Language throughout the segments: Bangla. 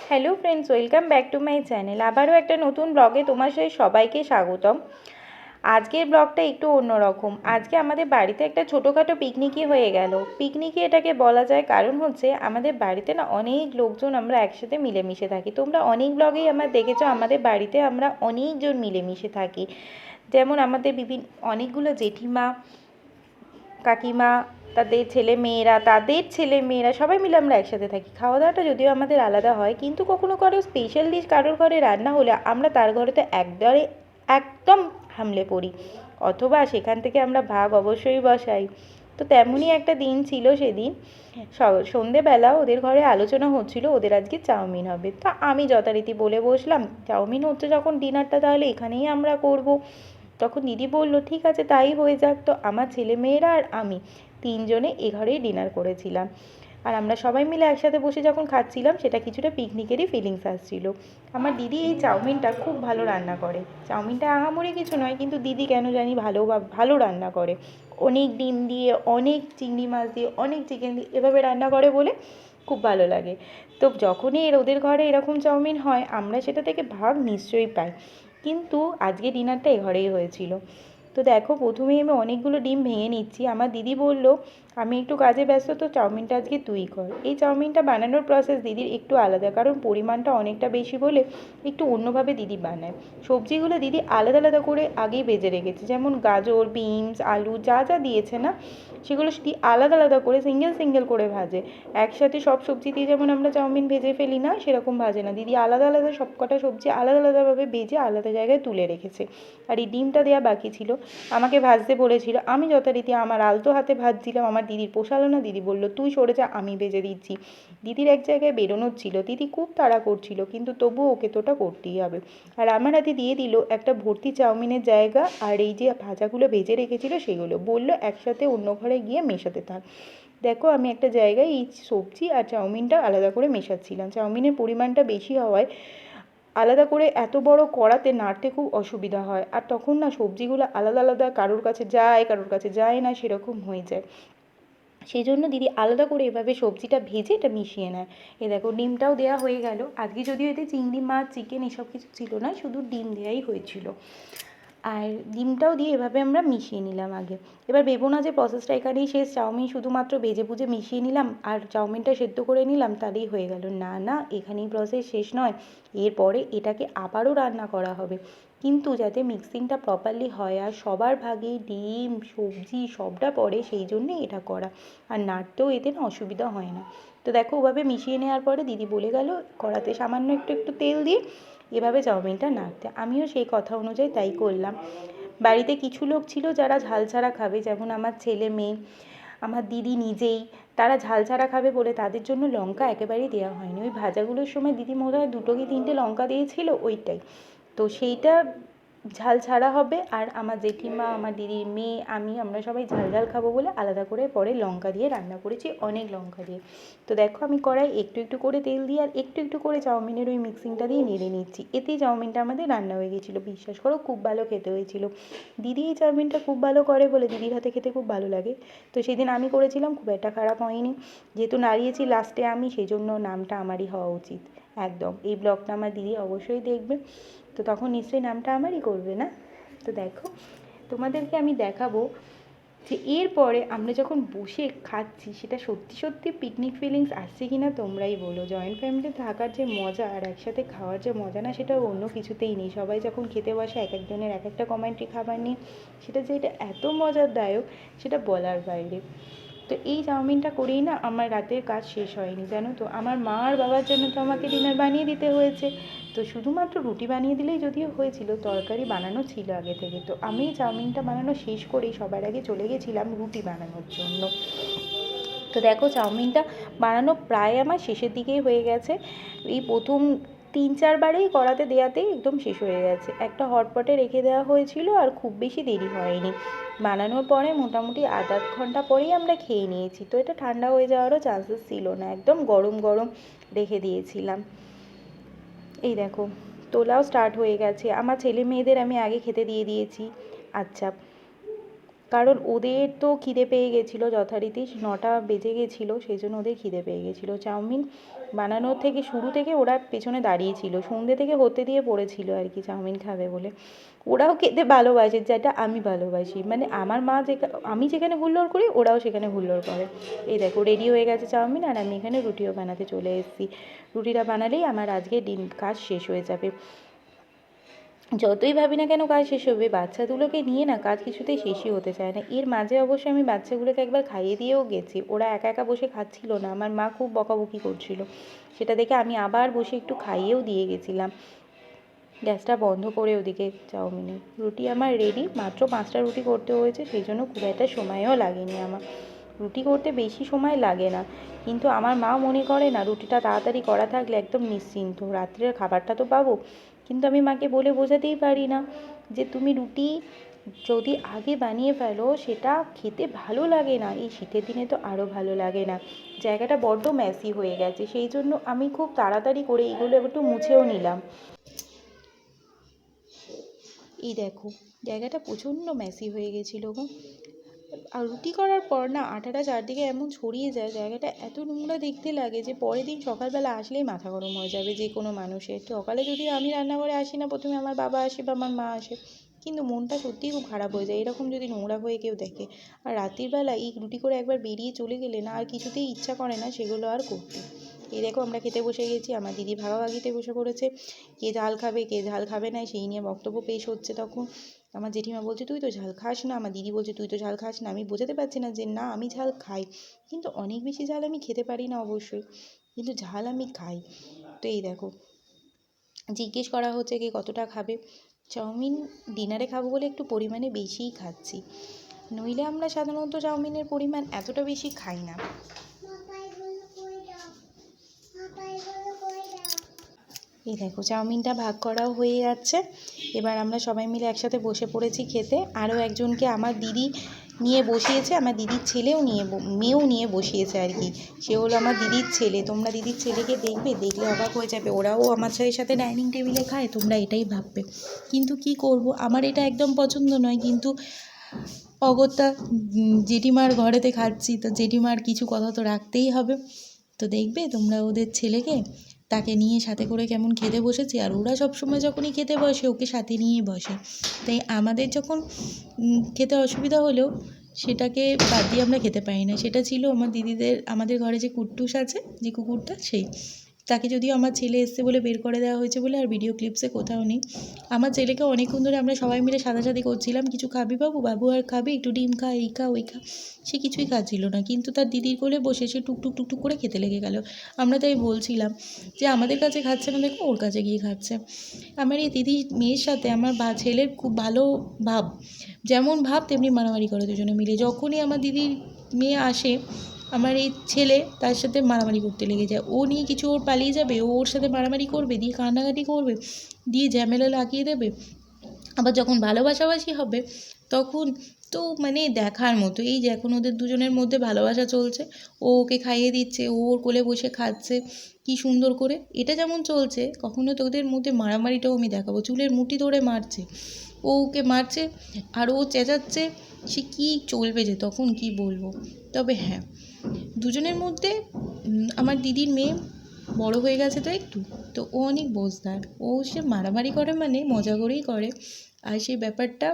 Hello friends, welcome back to my channel. আবারও একটা নতুন ব্লগে তোমার সাথে সবাইকে স্বাগতম। আজকের ব্লগটা একটু অন্যরকম। আজকে আমাদের বাড়িতে একটা ছোটোখাটো পিকনিকই হয়ে গেল। পিকনিকই এটাকে বলা যায়, কারণ হচ্ছে আমাদের বাড়িতে না অনেক লোকজন আমরা একসাথে মিলেমিশে থাকি। তোমরা অনেক ব্লগেই আমার দেখেছো আমাদের বাড়িতে আমরা অনেকজন মিলেমিশে থাকি। যেমন আমাদের অনেকগুলো জেঠিমা, কাকিমা, তাদের ছেলে মেয়েরা সবাই মিলে আমরা একসাথে থাকি। খাওয়া দাওয়াটা যদিও আমাদের আলাদা হয়, কিন্তু কখনো কারো স্পেশাল ডিশ কারোর ঘরে রান্না হলে আমরা তার ঘরেতে একদম হামলে পড়ি, অথবা সেখান থেকে আমরা ভাগ অবশ্যই বসাই। তো তেমনই একটা দিন ছিল সেদিন। সন্ধেবেলা ওদের ঘরে আলোচনা হচ্ছিল ওদের আজকে চাউমিন হবে। তা আমি যথারীতি বলে বসলাম, চাউমিন হচ্ছে যখন ডিনারটা তাহলে এখানেই আমরা করব। তখন দিদি বলল ঠিক আছে তাই হয়ে যাক। তো আমার ছেলেমেয়েরা আর আমি তিনজনে এ ঘরেই ডিনার করেছিলাম। আর আমরা সবাই মিলে একসাথে বসে যখন খাচ্ছিলাম, সেটা কিছুটা পিকনিকেরই ফিলিংস আসছিল। আমার দিদি এই চাউমিনটা খুব ভালো রান্না করে। চাউমিনটা আহামরি কিছু নয়, কিন্তু দিদি কেন জানি ভালো রান্না করে। অনেক ডিম দিয়ে, অনেক চিংড়ি মাছ দিয়ে, অনেক চিকেন দিয়ে এভাবে রান্না করে বলে খুব ভালো লাগে। তো যখনই ওদের ঘরে এরকম চাউমিন হয় আমরা সেটা থেকে ভাগ নিশ্চয়ই পাই। কিন্তু আজকে ডিনারটা এ ঘরেই হয়েছিল। তো দেখো, প্রথমেই আমি অনেকগুলো ডিম ভেঙে নিচ্ছি। আমার দিদি বলল আমি একটু কাজে ব্যস্ত, তো চাউমিনটা আজকে তুই কর। এই চাউমিনটা বানানোর প্রসেস দিদির একটু আলাদা, কারণ পরিমাণটা অনেকটা বেশি বলে একটু অন্যভাবে দিদি বানায়। সবজিগুলো দিদি আলাদা আলাদা করে আগেই ভেজে রেখেছে, যেমন গাজর, বিনস, আলু যা যা দিয়েছে না, সেগুলো দিদি আলাদা আলাদা করে সিঙ্গেল করে ভাজে। একসাথে সব সবজি দিয়ে যেমন আমরা চাউমিন ভেজে ফেলি না, সেরকম ভাজে না দিদি। আলাদা আলাদা সব কটা সবজি আলাদা আলাদাভাবে ভেজে আলাদা জায়গায় তুলে রেখেছে। আর এই ডিমটা দেওয়া বাকি ছিল, আমাকে ভাজতে বলেছিল। আমি যথারীতি আমার আলতো হাতে ভাজছিলাম। আমার দিদির পোষালো না, দিদি বলল তুই সরে যা, আমি ভেজে দিচ্ছি। দিদির এক জায়গায় বেরোনোর ছিল, দিদি খুব তাড়া করছিল, কিন্তু তবুও ওকে তো ওটা করতেই হবে। আর আমার হাতে দিয়ে দিল একটা ভর্তি চাউমিনের জায়গা, আর এই যে ভাজাগুলো ভেজে রেখেছিল সেগুলো, বলল একসাথে অন্য ঘরে গিয়ে মেশাতে থাক। দেখো, আমি একটা জায়গায় এই সবজি আর চাউমিনটা আলাদা করে মেশাচ্ছিলাম। চাউমিনের পরিমাণটা বেশি হওয়ায় আলাদা করে এত বড় কড়াতে নাড়তে খুব অসুবিধা হয়। আর তখন না সবজিগুলো আলাদা আলাদা কারোর কাছে যায় কারোর কাছে যায় না, সেরকম হয়ে যায়। সেই জন্য দিদি আলাদা করে এভাবে সবজিটা ভেজে এটা মিশিয়ে নেয়। এ দেখো, ডিমটাও দেওয়া হয়ে গেল। আজকে যদিও এতে চিংড়ি মাছ, চিকেন এসব কিছু ছিল না, শুধু ডিম দেওয়াই হয়েছিল। আর ডিমটাও দিয়ে এভাবে আমরা মিশিয়ে নিলাম আগে। এবার ভেবো না যে প্রসেসটা এখানেই শেষ, চাউমিন শুধুমাত্র ভেজে ভুজে মিশিয়ে নিলাম আর চাউমিনটা সেদ্ধ করে নিলাম তাহলেই হয়ে গেল। না না, এখানেই প্রসেস শেষ নয়। এরপরে এটাকে আবারও রান্না করা হবে, কিন্তু যাতে মিক্সিংটা প্রপারলি হয় আর সবার ভাগে ডিম সবজি সবটা পড়ে, সেই জন্যেই এটা করা। আর নাড়তেও এতে না অসুবিধা হয় না। তো দেখো, ওভাবে মিশিয়ে নেওয়ার পরে দিদি বলে গেল কড়াতে সামান্য একটু তেল দিয়ে এভাবে চাউমিনটা নাড়তে। আমিও সেই কথা অনুযায়ী তাই করলাম। বাড়িতে কিছু লোক ছিল যারা ঝাল ছাড়া খাবে, যেমন আমার ছেলে মেয়ে, আমার দিদি নিজেই। তারা ঝাল ছাড়া খাবে বলে তাদের জন্য লঙ্কা একেবারেই দেওয়া হয়নি। ওই ভাজাগুলোর সময় দিদি মনে হয় 2 কি 3টে লঙ্কা দিয়েছিল, ওইটাই। তো সেইটা ঝাল ছাড়া হবে। আর আমার জেঠিমা, আমার দিদির মেয়ে, আমরা সবাই ঝাল খাবো বলে আলাদা করে পরে লঙ্কা দিয়ে রান্না করেছি, অনেক লঙ্কা দিয়ে। তো দেখো, আমি কড়াই একটু করে তেল দিয়ে আর একটু করে চাউমিনের ওই মিক্সিংটা দিয়ে নেড়ে নিচ্ছি। এতেই চাউমিনটা আমাদের রান্না হয়ে গিয়েছিলো। বিশ্বাস করো, খুব ভালো খেতে হয়েছিল। দিদি এই চাউমিনটা খুব ভালো করে বলে দিদির হাতে খেতে খুব ভালো লাগে। তো সেদিন আমি করেছিলাম, খুব একটা খারাপ হয়নি। যেহেতু নাড়িয়েছি লাস্টে আমি, সেই জন্য নামটা আমারই হওয়া উচিত। একদম, এই ব্লগটা আমার দিদি অবশ্যই দেখবে, তো তখন নিশ্চয়ই নামটা আমারই করবে না? তো দেখো, তোমাদেরকে আমি দেখাবো যে এরপরে আমরা যখন বসে খাচ্ছি সেটা সত্যি পিকনিক ফিলিংস আসছে কি না তোমরাই বলো। জয়েন্ট ফ্যামিলি থাকার যে মজা আর একসাথে খাওয়ার যে মজা না, সেটা অন্য কিছুতেই নেই। সবাই যখন খেতে বসে এক একজনের এক একটা কমেন্ট্রি খাবার নিয়ে, সেটা যে এটা এত মজাদায়ক সেটা বলার বাইরে। তো এই চাউমিনটা করেই না আমার রাতের কাজ শেষ হয়নি, জানো তো। আমার মা আর বাবার জন্য তো আমাকে ডিনার বানিয়ে দিতে হয়েছে। তো শুধুমাত্র রুটি বানিয়ে দিলেই যদিও হয়েছিল, তরকারি বানানো ছিল আগে থেকে। তো আমি চাউমিনটা বানানো শেষ করেই সবার আগে চলে গেছিলাম রুটি বানানোর জন্য। তো দেখো, চাউমিনটা বানানো প্রায় আমার শেষের দিকেই হয়ে গেছে। এই প্রথম 3-4 বারেই কড়াতে দেওয়াতেই একদম শেষ হয়ে গেছে। একটা হটপটে রেখে দেওয়া হয়েছিল আর খুব বেশি দেরি হয়নি। বানানোর পরে মোটামুটি আধ ঘন্টা পরেই আমরা খেয়ে নিয়েছি। তো এটা ঠান্ডা হয়ে যাওয়ারও চান্সেস ছিল না, একদম গরম রেখে দিয়েছিলাম। এই দেখো, তোলাও স্টার্ট হয়ে গেছে। আমার ছেলে মেয়েদের আমি আগে খেতে দিয়ে দিয়েছি। আচ্ছা, কারণ ওদের তো খিদে পেয়ে গেছিলো যথারীতি, 9টা বেজে গেছিলো, সেই জন্য ওদের খিদে পেয়ে গেছিলো। চাউমিন বানানোর থেকে শুরু থেকে ওরা পেছনে দাঁড়িয়েছিল, সন্ধ্যে থেকে হতে দিয়ে পড়েছিল আর কি চাউমিন খাবে বলে। ওরাও খেতে ভালোবাসে, যেটা আমি ভালোবাসি, মানে আমার মা আমি যেখানে হুল্লোড় করি ওরাও সেখানে হুল্লোড় করে। এই দেখো রেডি হয়ে গেছে চাউমিন, আর আমি এখানে রুটিও বানাতে চলে এসেছি। রুটিটা বানালেই আমার আজকে কাজ শেষ হয়ে যাবে। যতই ভাবি না কেন কাজ শেষ হবে, বাচ্চাগুলোকে নিয়ে না কাজ কিছুতেই শেষই হতে চায় না। এর মাঝে অবশ্যই আমি বাচ্চাগুলোকে একবার খাইয়ে দিয়েও গেছি, ওরা একা একা বসে খাচ্ছিল না, আমার মা খুব বকাবকি করছিল, সেটা দেখে আমি আবার বসে একটু খাইয়েও দিয়ে গেছিলাম। গ্যাসটা বন্ধ করে ওদিকে চাউমিনে রুটি আমার রেডি, মাত্র 5টা রুটি করতে হয়েছে, সেই জন্য খুব একটা সময়ও লাগেনি আমার। রুটি করতে বেশি সময় লাগে না, কিন্তু আমার মা মনে করে না রুটিটা তাড়াতাড়ি করা থাকলে একদম নিশ্চিন্ত, রাত্রের খাবারটা তো পাবো। কিন্তু আমি মাকে বলে বোঝাতেই পারি না যে তুমি রুটি যদি আগে বানিয়ে ফেলো সেটা খেতে ভালো লাগে না, এই শীতের দিনে তো আরও ভালো লাগে না। জায়গাটা বড্ড মেসি হয়ে গেছে, সেই জন্য আমি খুব তাড়াতাড়ি করে এইগুলো একটু মুছেও নিলাম। এই দেখো জায়গাটা প্রচণ্ড মেসি হয়ে গেছিলো গো। আর রুটি করার পর না আটাটা চারদিকে এমন ছড়িয়ে যায়, জায়গাটা এত নোংরা দেখতে লাগে যে পরের দিন সকালবেলা আসলেই মাথা গরম হয়ে যাবে যে কোনো মানুষের। সকালে যদি আমি রান্নাঘরে আসি না, প্রথমে আমার বাবা আসে বা আমার মা আসে, কিন্তু মনটা সত্যিই খুব খারাপ হয়ে যায় এরকম যদি নোংরা হয়ে কেউ দেখে। আর রাত্রির বেলা এই রুটি করে একবার বেরিয়ে চলে গেলে না আর কিছুতেই ইচ্ছা করে না সেগুলো আর করতে। এই দেখো আমরা খেতে বসে গেছি, আমার দিদি ভাগাভাগিতে বসে পড়েছে, কে ঝাল খাবে কে ঝাল খাবে না সেই নিয়ে বক্তব্য পেশ হচ্ছে। তখন আমার জেঠিমা বলছে তুই তো ঝাল খাস না, আমার দিদি বলছে তুই তো ঝাল খাস না। আমি বোঝাতে পারছি না যে না আমি ঝাল খাই, কিন্তু অনেক বেশি ঝাল আমি খেতে পারি না অবশ্যই, কিন্তু ঝাল আমি খাই। তো এই দেখো জিজ্ঞেস করা হচ্ছে কে কতটা খাবে। চাউমিন ডিনারে খাবো বলে একটু পরিমাণে বেশিই খাচ্ছি, নইলে আমরা সাধারণত চাউমিনের পরিমাণ এতটা বেশি খাই না। এই দেখো চাউমিনটা ভাগ করাও হয়ে যাচ্ছে, এবার আমরা সবাই মিলে একসাথে বসে পড়েছি খেতে। আরও একজনকে আমার দিদি নিয়ে বসিয়েছে, আমার দিদির ছেলেও মেয়েও নিয়ে বসিয়েছে আর কি, সে হলো আমার দিদির ছেলে। তোমরা দিদির ছেলেকে দেখবে, দেখলে অবাক হয়ে যাবে, ওরাও আমার সাথে ডাইনিং টেবিলে খায়, তোমরা এটাই ভাববে। কিন্তু কি করব, আমার এটা একদম পছন্দ নয়, কিন্তু অগত্যা জেঠিমার ঘরেতে খাচ্ছি, তো জেঠিমার কিছু কথা তো রাখতেই হবে। তো দেখবে তোমরা ওদের ছেলেকে, তাকে নিয়ে সাথে করে কেমন খেতে বসেছে। আর ওরা সবসময় যখনই খেতে বসে ওকে সাথে নিয়েই বসে, তাই আমাদের যখন খেতে অসুবিধা হলেও সেটাকে বাদ দিয়ে আমরা খেতে পারি না। সেটা ছিল আমাদের ঘরে যে কুট্টুস আছে, যে কুকুরটা, সেই তাকে যদিও আমার ছেলে এসছে বলে বের করে দেওয়া হয়েছে বলে আর ভিডিও ক্লিপসে কোথাও নেই। আমার ছেলেকে অনেকক্ষণ ধরে আমরা সবাই মিলে সাধাসাধি করছিলাম, কিছু খাবি বাবু, বাবু আর খাবি, একটু ডিম খা, এই খা ওই খা, সে কিছুই খাচ্ছিল না, কিন্তু তার দিদির কোলে বসে সে টুকটুক টুকটুক করে খেতে লেগে গেল। আমরা তাই বলছিলাম যে আমাদের কাছে খাচ্ছে না, দেখো ওর কাছে গিয়ে খাচ্ছে। আমার এই দিদির মেয়ের সাথে আমার ছেলের খুব ভালো ভাব, যেমন ভাব তেমনি মারামারি করে দুজনে মিলে। যখনই আমার দিদির মেয়ে আসে, আমার এই ছেলে তার সাথে মারামারি করতে লেগে যায়, ও নিয়ে কিছু ওর পালিয়ে যাবে, ও ওর সাথে মারামারি করবে, দিয়ে কান্নাকাটি করবে, দিয়ে ঝামেলা লাগিয়ে দেবে। আবার যখন ভালোবাসাবাসি হবে তখন তো মানে দেখার মতো, এই যে এখন ওদের দুজনের মধ্যে ভালোবাসা চলছে, ও ওকে খাইয়ে দিচ্ছে, ও ওর কোলে বসে খাচ্ছে কি সুন্দর করে। এটা যেমন চলছে, কখনো তো ওদের মধ্যে মারামারিটাও আমি দেখাবো, চুলের মুঠি ধরে মারছে, ও ওকে মারছে আর ও চেঁচাচ্ছে, সে কী চলবে যে তখন কি বলবো। তবে হ্যাঁ, দুজনের মধ্যে আমার দিদির মেয়ে বড় হয়ে গেছে তো একটু, তো ও অনেক বোঝদার, ও সে মারামারি করে মানে মজা করেই করে, আর সেই ব্যাপারটা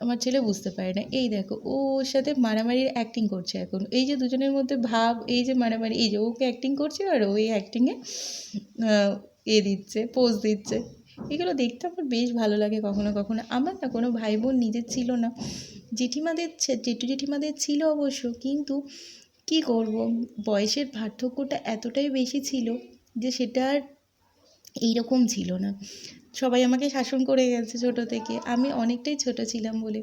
আমার ছেলে বুঝতে পারে না। এই দেখো ও ওর সাথে মারামারির অ্যাক্টিং করছে এখন, এই যে দুজনের মধ্যে ভাব, এই যে মারামারি, এই যে ওকে অ্যাক্টিং করছে আর ও এই অ্যাক্টিংয়ে দিচ্ছে, পোজ দিচ্ছে। এগুলো দেখতে আমার বেশ ভালো লাগে কখনো কখনো। আমার না কোনো ভাই বোন নিজের ছিল না, জেঠিমাদের ছিল অবশ্য, কিন্তু কী করব, বয়সের পার্থক্যটা এতটাই বেশি ছিল যে সেটা আর এইরকম ছিল না। সবাই আমাকে শাসন করে গেছে ছোটো থেকে, আমি অনেকটাই ছোটো ছিলাম বলে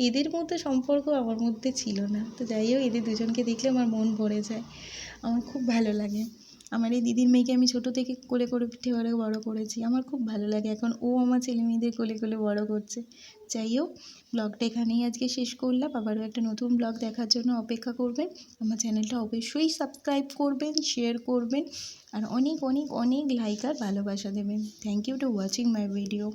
এদের মধ্যে সম্পর্ক আমার মধ্যে ছিল না। তো যাই হোক, এদের দুজনকে দেখলে আমার মন ভরে যায়, আমার খুব ভালো লাগে। আমার এই দিদির মেয়েকে আমি ছোটো থেকে কোলে করে পিঠে করে বড়ো করেছি, আমার খুব ভালো লাগে, এখন ও আমার ছেলে মেয়েদের কোলে কোলে বড়ো করছে। যাই হোক, ব্লগটা এখানেই আজকে শেষ করলাম, আবারও একটা নতুন ব্লগ দেখার জন্য অপেক্ষা করবেন। আমার চ্যানেলটা অবশ্যই সাবস্ক্রাইব করবেন, শেয়ার করবেন, আর অনেক অনেক অনেক লাইক আর ভালোবাসা দেবেন। Thank you to watching my video.